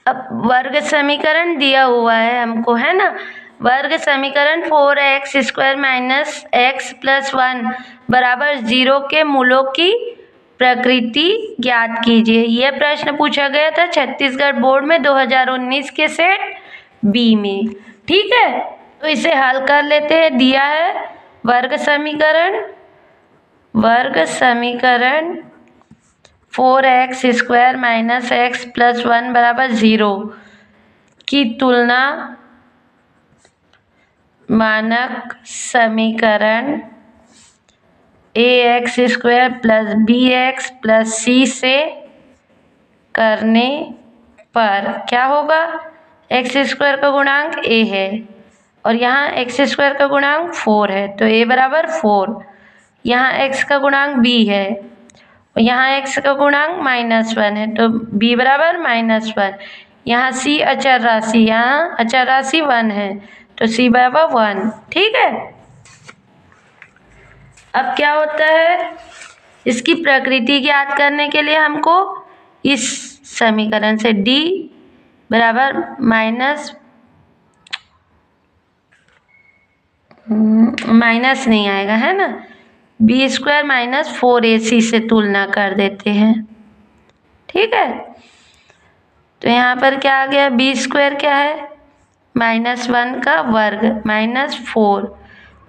अब वर्ग समीकरण दिया हुआ है हमको, है ना। वर्ग समीकरण 4x² माइनस x प्लस 1 बराबर 0 के मूलों की प्रकृति ज्ञात कीजिए। यह प्रश्न पूछा गया था छत्तीसगढ़ बोर्ड में 2019 के सेट बी में। ठीक है, तो इसे हल कर लेते हैं। दिया है वर्ग समीकरण 4x² माइनस x प्लस 1 बराबर 0 की तुलना मानक समीकरण ax² plus bx plus c से करने पर क्या होगा। x² का गुणांक a है और यहाँ x² का गुणांक 4 है, तो a बराबर 4। यहाँ x का गुणांक b है और यहाँ x का गुणांक -1 है, तो b बराबर -1। यहाँ c अचर राशि, यहाँ अचर राशि 1 है, तो c बराबर 1। ठीक है, अब क्या होता है, इसकी प्रकृति ज्ञात करने के लिए हमको इस समीकरण से d बराबर माइनस नहीं आएगा, है ना, b² माइनस 4ac से तुलना कर देते हैं। ठीक है, तो यहाँ पर क्या आ गया, b² क्या है, -1 का वर्ग माइनस 4,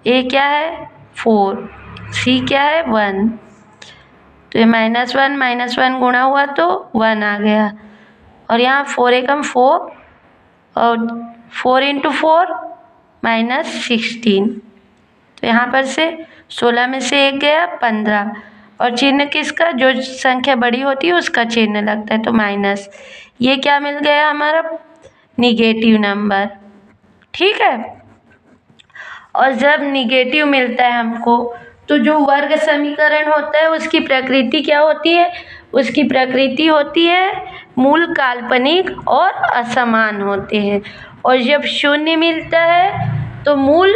a क्या है 4, c क्या है 1, तो ये -1 गुणा हुआ तो 1 आ गया और यहाँ 4 एकम 4 और 4 × 4 -16, तो यहाँ पर से 16 में से 1 गया 15 और चिन्ह किसका, जो संख्या बड़ी होती है उसका चिन्ह लगता है, तो माइनस। ये क्या मिल गया हमारा, निगेटिव नंबर। ठीक है, और जब निगेटिव मिलता है हमको तो जो वर्ग समीकरण होता है उसकी प्रकृति क्या होती है, उसकी प्रकृति होती है मूल काल्पनिक और असमान होते हैं, और जब शून्य मिलता है तो मूल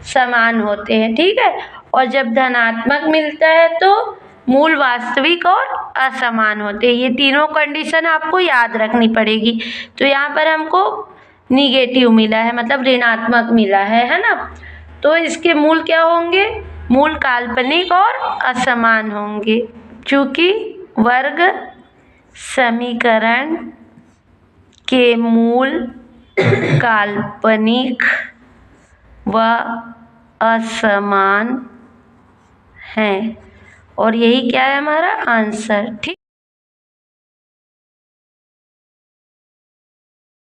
समान होते हैं। ठीक है, और जब धनात्मक मिलता है तो मूल वास्तविक और असमान होते हैं। ये तीनों कंडीशन आपको याद रखनी पड़ेगी। तो यहाँ पर हमको निगेटिव मिला है, मतलब ऋणात्मक मिला है ना, तो इसके मूल क्या होंगे, मूल काल्पनिक और असमान होंगे, क्योंकि वर्ग समीकरण के मूल काल्पनिक व असमान हैं, और यही क्या है हमारा आंसर। ठीक।